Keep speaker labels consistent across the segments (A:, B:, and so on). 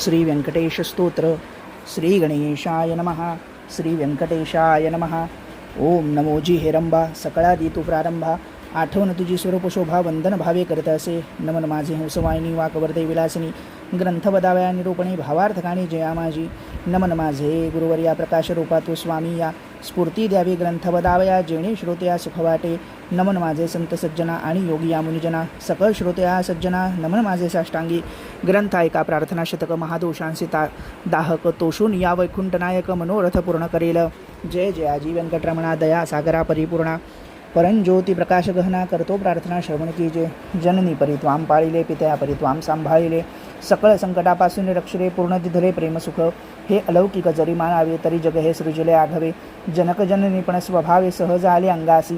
A: श्री व्यंकटेश स्तोत्र. श्री गणेशाय नमः. श्री व्यंकटेशाय नमः. ओम नमो जी हेरंबा सकळादी तू प्रारंभा. आठवण तुझी स्वरूप शोभा वंदन भावे करत असे. नमन माझे हंसवाहिनी वाकवर्दे विलासिनी ग्रंथ बदावया निरूपणे भावार्थकाणी जया माझी. नमन माझे गुरुवर्या प्रकाश रूपा तू स्वामी या. स्फूर्ती द्यावी ग्रंथ बदावया जेणे श्रोत्या सुख वाटे. नमन माझे संत सज्जना आणि योगी या मुनिजना. सकळ श्रोत्या सज्जना नमन माझे साष्टांगी. ग्रंथ ऐका प्रार्थना शतक महादोषांसी दाहक तोषून या वैकुंठ नायक मनोरथ पूर्ण करेल. जय जयाजी व्यंकटरमणा दया सागरा परिपूर्णा. परंज्योती प्रकाश गहना करतो प्रार्थना श्रवण कीजे. जननी परित्वाम पाळिले पित्या परित्वाम सांभाळिले. सकळ संकटापासून रक्षरे पूर्ण दिधले प्रेमसुख. हे अलौकिक जरी मानावे तरी जग हे सृजले आघवे. जनक जननी पण स्वभावे सहज आले अंगासी.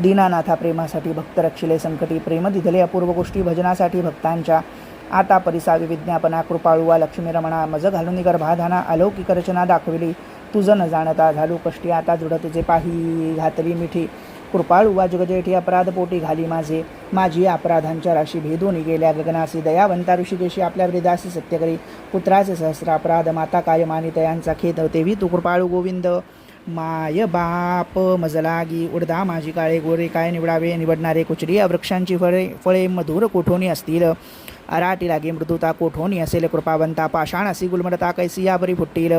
A: दीनानाथा प्रेमासाठी भक्त रक्षिले संकटी. प्रेम दिधले अपूर्व गोष्टी भजनासाठी भक्तांच्या. आता परिसावी विज्ञापना कृपाळुवा लक्ष्मी रमणा. मज घालून गर्भाधाना अलौकिक रचना दाखविली. तुझं न जाणता झालू कष्टी आता दृढ तुझे पाही घातली मिठी. कृपाळुवा जगजेठी अपराध पोटी घाली माझे. माझी अपराधांच्या राशी भेदून गेल्या गगनासी. दयावंता ऋषिकेशी आपल्या वृदासी सत्य करी. पुत्राचे सहस्र अपराध माता काय मानी तयांचा खेद. तेवी तू कृपाळू गोविंद माय बाप मजलागी. उडदा माझी काळे गोरे काय निवडावे. निवडणारे कुचरी वृक्षांची फळे मधुर कोठोनी असतील. अराटी लागे मृदुता कोठोनी असेल कृपावंता. पाषाण असी गुलमडता कैसी यावरी फुट्टील.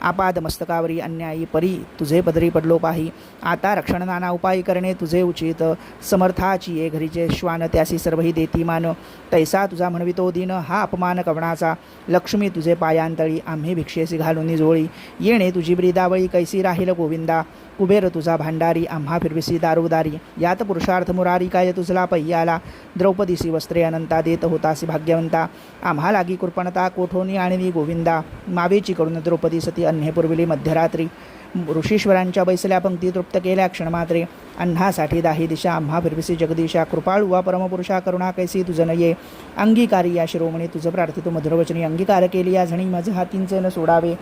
A: आपाद मस्तकावरी अन्यायी परी तुझे पदरी पडलो पाही. आता रक्षण नाना उपाय करणे तुझे उचित. समर्थाची ये घरीचे श्वान त्यासी सर्वही देती मान. तैसा तुझा म्हणवितो दिन हा अपमान कवणाचा. लक्ष्मी तुझे पायांतळी आम्ही भिक्षेसी घालून जोळी. येणे तुझी ब्रीदावळी कैसी राहील गोविंदा. कुबेर तुझा भांडारी आम्हा फिरविसी दारोदारी. यात पुरुषार्थ मुरारी काय तुझला पहियाला. द्रौपदीसी वस्त्रे अनंता देत होतासी भाग्यवंता. आम्हा लागी कृपणता कोठोनी आणली गोविंदा. मावेची करून द्रौपदी सती अन्हे पुरविली मध्यरात्री. ऋषीश्वरांच्या बैसल्या पंक्ती तृप्त केल्या क्षणमात्रे. अन्नासाठी दाही दिशा आम्हा फिरविसी जगदीशा. कृपाळुवा परमपुरुषा करुणा कैसी तुझ नये. अंगीकारी या शिरोमणी तुझ प्रार्थितो मधुरवचनी. अंगीकार केली या झणी माझ हातींचे न सोडावे.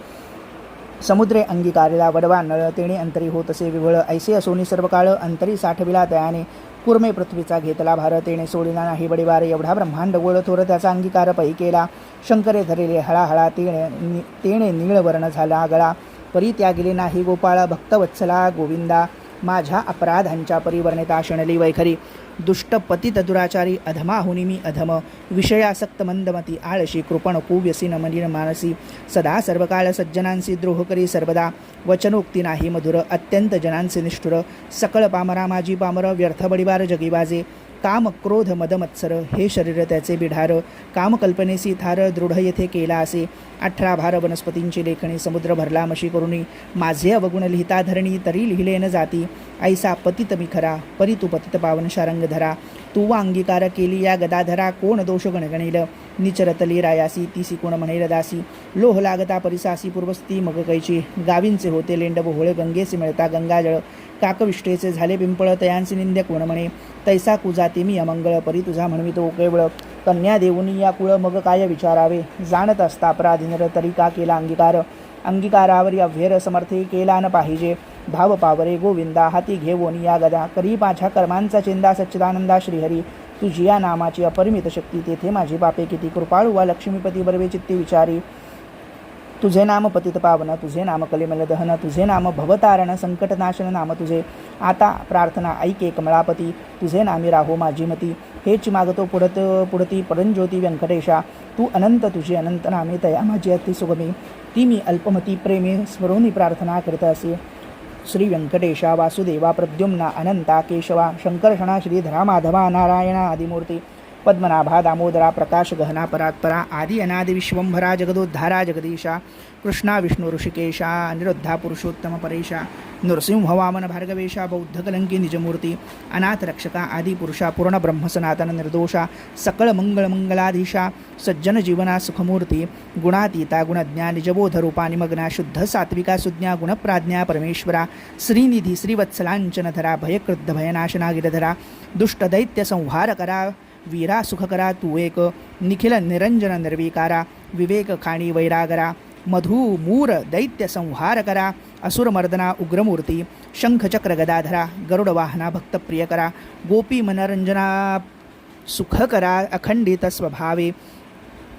A: समुद्रे अंगीकारेला वडवा नळ तेणे अंतरी होत असे विवळ. ऐसे असोनी सर्व काळ अंतरी साठविला तयाने. कुर्मे पृथ्वीचा घेतला भार तेणे सोडिला नाही बडिवार. एवढा ब्रह्मांड गोळ थोर त्याचा अंगीकार पै केला. शंकरे धरले हळाहळा तेणे नीळ वर्ण झाला गळा. परी त्यागिले नाही गोपाळा भक्तवत्सला गोविंदा. माझ्या अपराधांच्या परिवर्णिता शणली वैखरी. दुष्ट पतित दुराचारी अधमाहुनी मी अधम. विषयासक्त मंदमती आळशी कृपण कुव्यसी नमनीन मानसी. सदा सर्वकाळ सज्जनांसी द्रोह करी सर्वदा. वचनोक्ती नाही मधुर अत्यंत जनांचे निष्ठुर. सकळ पामरा माझी पामर व्यर्थ बडिवार जगीबाजे. काम क्रोध मदमत्सर हे शरीर त्याचे बिढार. कामकल्पनेसी थार दृढ येथे केला असे. 18 भार वनस्पतींची लेखणी समुद्र भरला मशी करुणी. माझे अवगुण लिहिता धरणी तरी लिहिले न जाती. ऐसा पतित मी खरा परी तू पतित पावन शारंग धरा. तू वा अंगीकार केली या गदाधरा कोण दोष गणगणिल. निचरतली रायासी तीसी कोण म्हणेल दासी. लोह लागता परिसासी पूर्वस्ती मग कैची. गावींचे होते लेंड बोहोळे गंगेसी मिळता गंगाजळ. काकविष्टेचे झाले पिंपळ तयांसी निंद्य कोण म्हणे. तैसा कुजाते मी अमंगळ परी तुझा म्हणवितो केवळ. कन्या देऊनी या कुळ मग काय विचारावे. जाणत असता अपराधीनर तरी का केला अंगीकार. अंगीकारावरी अव्हेर समर्थी केला न पाहिजे. भाव पावरे गोविंदा हाती घेवोनी या गदा. करी माझ्या कर्मांचा चिंदा सच्चिदानंदा श्रीहरी. तुझी या नामाची अपरिमित शक्ती तेथे माझी पापे किती. कृपाळुवा लक्ष्मीपती बरवे चित्ती विचारी. तुझे नाम पतित पावन तुझे नाम कलिमल दहन. तुझे नाम भवतारण संकटनाशन नाम तुझे. आता प्रार्थना ऐके कमळापती. तुझे नामी राहो माझी मती. हेच मागतो पुढती परंज्योती व्यंकटेशा. तू अनंत तुझी अनंत नामे तया माझी अति सुगमी. ती मी अल्पमती प्रेमी स्मरोनी प्रार्थना करत असे. श्री व्यंकटेशा वासुदेवा प्रद्युम्ना अनंता केशवा. शंकर्षणा श्रीधरा माधवा नारायणा आदिमूर्ती. पद्मनाभा दामोदरा प्रकाश गहना परात्परा. आदि अनादि विश्वंभरा जगदोद्धारा जगदीशा. कृष्णा विष्णु ऋषिकेशा अनिरुद्धा पुरुषोत्तम परेशा. नृसिंह वामन भार्गवेशा बौद्ध कलंकी निजमूर्ती. अनाथ रक्षका आदि पुरुषा पूर्ण ब्रह्म सनातन निर्दोषा. सकळ मंगळ मंगलाधीशा. सज्जन जीवना सुखमूर्ती. गुणातीता गुणज्ञा निजबोध रूपा निमग्ना. शुद्ध सात्विका सुज्ञा गुणप्राज्ञा परमेश्वरा. श्रीनिधी श्रीवत्सलांचनधरा. भयकृद्ध भयनाशना गिरधरा. दुष्ट दैत्य संहार करा. वीरा सुखकरा तू एक. निखिल निरंजन निर्विकारा. विवेक खाणी वैरागरा. मधु मूर दैत्य संहार करा. असुरमर्दना उग्रमूर्ती. शंखचक्र गदाधरा. गरुड वाहना भक्त प्रिय करा. गोपी मनरंजना सुख करा अखंडित स्वभावे.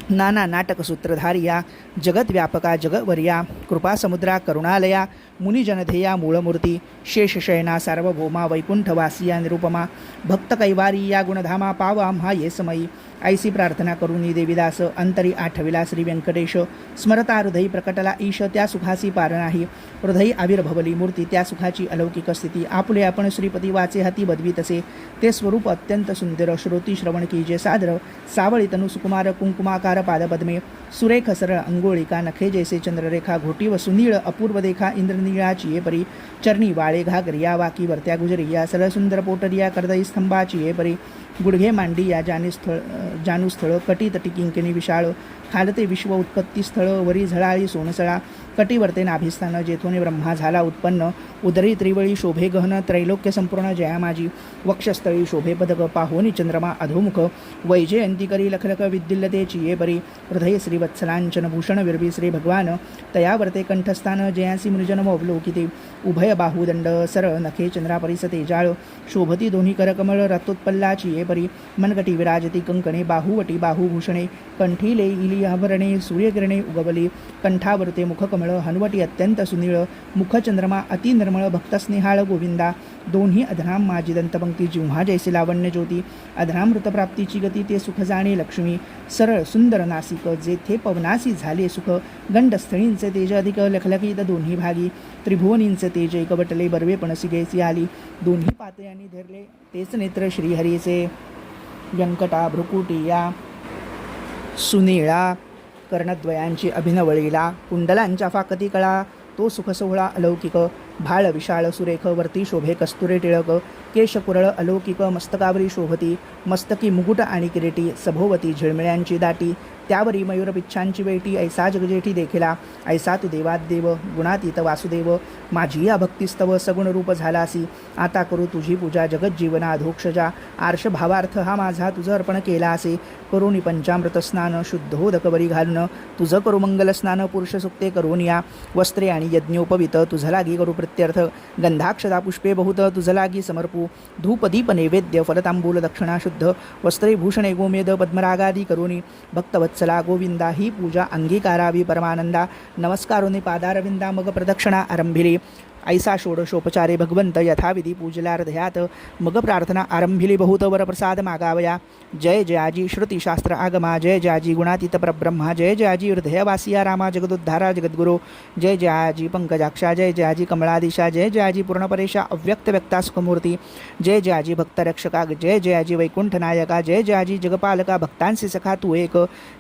A: नाना नाटक सूत्रधारिया जगद्व्यापका जगवर्या कृपासमुद्रा करुणालया मुनिजनधेया मूळमूर्ती शेषशयना सार्वभौमा वैकुंठवासिया निरुपमा भक्त कैवारी या गुणधामा पावा आम्हा येसमयी ऐसी प्रार्थना करुनी देवीदास अंतरी आठविला श्री व्यंकटेश स्मरता हृदयी प्रकटला ईश त्या सुखासी पार नाही हृदयी आविर्भवली मूर्ती त्या सुखाची अलौकिक स्थिती आपुले आपण श्रीपती वाचे हाती बदवी तसे ते स्वरूप अत्यंत सुंदर श्रोती श्रवण कीजे सादर सावळी तनु सुकुमार कुंकुमाकार पादपद्मे सुरेख सरळ अंगोळिका नखे जैसे चंद्ररेखा घोटी व सुनीळ अपूर्व देखा इंद्रनीळाची ये परी चरणी वाळे घागरिया वाकी वरत्या गुजरिया सरळ सुंदर पोटरिया करदई स्तंभाची ये परी गुडघे मांडी या जानूस्थळ कटी तटी किंकिणी विशाळ खालते विश्व उत्पत्ती स्थळ वरी झळाळी सोनसळा कटिवर्ते नाभिस्थान जेथोने ब्रह्मा झाला उत्पन्न उदरी त्रिवळी शोभे गहन त्रैलोक्य संपूर्ण जया माझी वक्षस्थळी शोभे पदक पाहोनी चंद्रमा अधोमुख वैजयंती करी लखलख विद्युल्लते चिये परी हृदय श्रीवत्सलांचन भूषण विरवी श्री भगवान तयावर्ते कंठस्थान जयासी मुनिजन अवलोकिते उभय बाहुदंड सरळ नखे चंद्रापरिस तेजाळ शोभती दोन्ही करकमळ रतोत्पल्लाची ये परी मनगटी विराजती कंकणे बाहुवटी बाहुभूषणे कंठीले इली आभरणे सूर्यकिरणे उगवली कंठावरते मुखकमळ हनुवटी अत्यंत सुनीळ मुखचंद्रमा अति निर्मळ भक्तस्नेहाळ गोविंदा दोन्ही अधराम माझी दंतपंक्ती जिव्हा जैसे लावण्य ज्योती अधरामृत प्राप्तीची गती ते सुख जाणे लक्ष्मी सरळ सुंदर नासिक जेथे पवनासी झाले सुख गंडस्थळींचे तेज अधिक लखलखीत दोन्ही भागी त्रिभुवनींचे तेज एकवटले बरवे पणसी गैसी आली दोन्ही पातळ्यांनी धरले तेच नेत्र श्रीहरीचे व्यंकटा भ्रुकुटिया सुनीळा कर्णद्वयांची अभिनवळीला कुंडलांच्या फाकती कळा तो सुखसोहळा अलौकिक भाळ विशाळ सुरेख वरती शोभे कस्तुरे टिळक केश कुरळ अलौकिक मस्तकावरी शोभती मस्तकी मुकुट आणि किरीटी सभोवती झिळमिळ्यांची दाटी त्यावरी मयूरपिच्छांची वेटी ऐसा जगजेठी देखिला ऐसा तू देवादेव गुणातीत वासुदेव माझी या भक्तिस्तव सगुण रूप झालासी आता करू तुझी पूजा जगज्जीवना अधोक्षजा आर्ष भावार्थ हा माझा तुझं अर्पण केला असे करुणी पंचामृत स्नान शुद्धोदक बरी घालून तुझं करू मंगल स्नान पुरुष सुक्ते करून या वस्त्रे आणि यज्ञोपवित तुझ लागी करू प्रत्यर्थ गंधाक्षदा पुष्पे बहुत तुझ लागी समर्पू धूप दीप नैवेद्य फलतांबूल दक्षिणा शुद्ध वस्त्रे भूषणे गोमेद पद्मरागादी करुणी भक्तवत्सला गोविंदा ही पूजा अंगीकारावी परमानंदा नमस्कारोनी पादारविंदा मग प्रदक्षिणा आरंभिली ऐसा षोडशोपचारे भगवंत यथाविधी पूजला हृदयात मग प्रार्थना आरंभिली बहुत वरप्रसाद मागावया जय जयाजी श्रुतिशास्त्र आगमा जय जयाजी गुणातीत परब्रह्मा जय जयाजी हृदयवासिया रामा जगदुद्धारा जगद्गुरु जय जयाजी पंकजाक्षा जय जयाजी कमलादिशा जय जयाजी पूर्णपरेशा अव्यक्त व्यक्ता सुखमूर्ती जय जयाजी भक्तरक्षका जय जयाजी वैकुंठनायका जय जयाजी जगपालका भक्तांसी सखा तू एक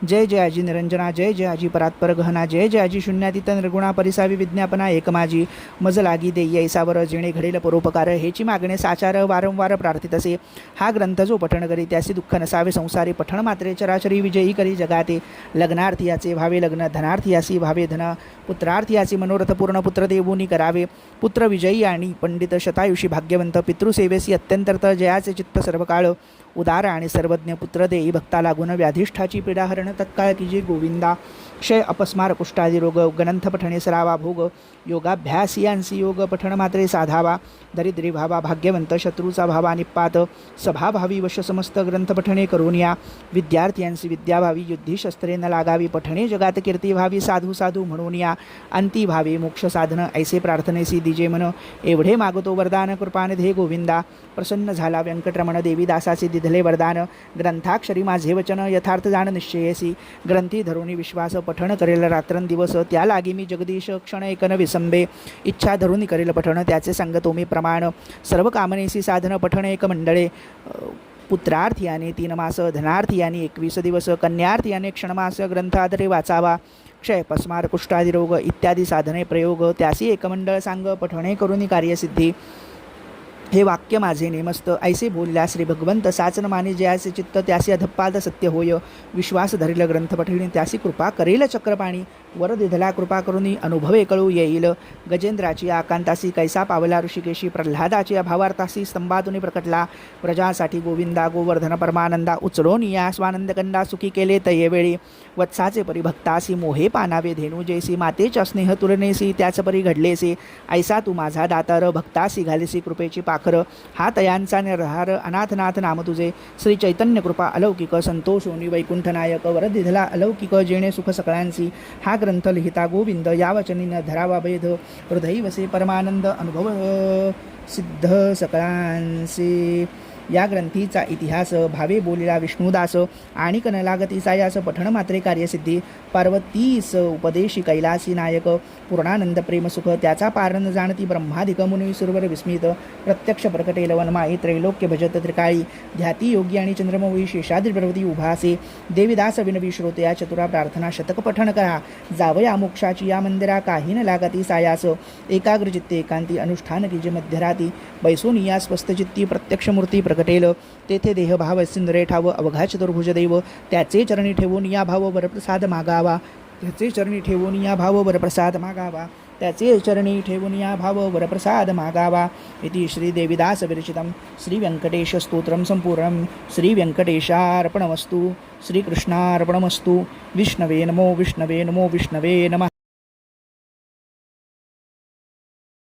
A: जय जयाजी निरंजना जय जयाजी परात्पर गहना जय जयाजी शून्यातीत निर्गुणा परिसावी विज्ञापना एक माझी मज लागी देई ऐसावर जेणे घडेल परोपकार हेची मागणे साचार वारंवार प्रार्थित असे हा ग्रंथ जो पठण करी त्यासी दुःख नसावे संसारी पठण मात्रे चराचरी विजयी करी जगाते लग्नार्थी याचे भावे लग्न धनार्थी यासी भावे धन पुत्रार्थी याचे मनोरथ पूर्ण पुत्र देवूनी करावे पुत्र विजयी आणि पंडित शतायुषी भाग्यवंत पितृसेवेसी अत्यंतर्थ जयाचे चित्त सर्वकाळ उदार आणि सर्वज्ञ पुत्र देई भक्ता लागून व्याधिष्ठाची पीडाहरण तत्काळ की जे गोविंदा क्षय अपस्मार कुष्ठादी रोग गणंथ पठणे सरावा भोग योगाभ्यासियांसी योग पठण मात्रे साधावा दरिद्री भावा भाग्यवंत शत्रूचा भावा निपात सभाभावी वश समस्त ग्रंथ पठणे करून या विद्यार्थ्यांसी विद्या व्हावी युद्धी शस्त्रे न लागावी पठणे जगात कीर्ती व्हावी साधू साधू म्हणून या अंती भावे मोक्ष साधन ऐसे प्रार्थनेसी दिजे मन एवढे मागतो वरदान कृपानिधे हे गोविंदा प्रसन्न झाला व्यंकटरमण देवी दासाचे दिधले वरदान ग्रंथाक्षरी माझे वचन यथार्थ जाण निश्चयसी ग्रंथी धरुणी विश्वास पठण करेल रात्रंदिवस त्या लागी मी जगदीश क्षण एकन विसंबे इच्छा धरुणी करेल पठण त्याचे सांगतो मी प्रमाण सर्व कामनेसी साधन पठण एक मंडळे पुत्रार्थी याने 3 मास धनार्थी याने 21 दिवस कन्यार्थी याने क्षणमास ग्रंथाधरे वाचावा क्षय पस्मार कुष्ठादी रोग इत्यादी साधने प्रयोग त्यासी एकमंडळ सांग पठणे करुनी कार्यसिद्धी हे वाक्य माझे नेमस्त ऐसे बोलल्या श्री भगवंत साचन माने जयाचे चित्त त्यासी अधपाद सत्य होय विश्वास धरिल ग्रंथ पठिणी त्यासी कृपा करेल चक्रपाणी वर दिधला कृपा करुनी अनुभवे कळू येईल गजेंद्राची आकांतासी कैसा पावला ऋषिकेशी प्रल्हादाची अभावार्थासी स्तंभातुनी प्रकटला प्रजासाठी गोविंदा गोवर्धन परमानंदा उचलून या स्वानंदकंदा सुखी केले तयेवेळी वत्साचे परिभक्तासी मोहे पानावे धेनू जैसी मातेच्या स्नेह तुलनेसी त्याच परी घडलेसी ऐसा तू माझा दातार भक्तासी घालेसी कृपेची साखर हा तयांचा निर्धार अनाथनाथ नाम तुझे श्री चैतन्य कृपा अलौकिक संतोषोनी वैकुंठ नायक वरदिधला अलौकिक जेणे सुख सकळांसी हा ग्रंथ लिहिता गोविंद या वचनी न धरावा भेद हृदय वसे परमानंद अनुभव सिद्ध सकळांसी या ग्रंथीचा इतिहास भावे बोलिला विष्णुदास आणि कनलागतीचा यास पठण मात्रे कार्यसिद्धी पार्वतीस उपदेशी कैलासी नायक पूर्णानंद प्रेमसुख त्याचा पारण जाणती ब्रह्मादिक मुनी सुरवर विस्मित प्रत्यक्ष प्रकटेल वनमाई त्रैलोक्य भजत त्रिकाळी ध्याती योगी आणि चंद्रमौळी शेषाद्री पर्वती उभासे देवीदास विनवी श्रोते या चतुरा प्रार्थना शतक पठण करा जावया मोक्षाची या मंदिरा काही न लागती सायास एकाग्र चित्ते एकांती अनुष्ठान की जे मध्यराती बैसोनी या स्वस्तचित्ती प्रत्यक्ष मूर्ती प्रकटेल तेथे देहभाव सिंदरे ठाव अवघा चतुर्भुज देव त्याचे चरणी ठेवून या भाव वरप्रसाद मागावा त्याचे चरणी ठेवून या भाव वरप्रसाद मागावा त्याचे चरणी ठेवून या भाव वरप्रसाद मागावा इति श्री देवीदास विरचितं श्री व्यंकटेश स्तोत्रम संपूर्णं श्री व्यंकटेशार्पणमस्तु श्रीकृष्णार्पणमस्तु विष्णवे नमो विष्णवे नमो विष्णवे नमः.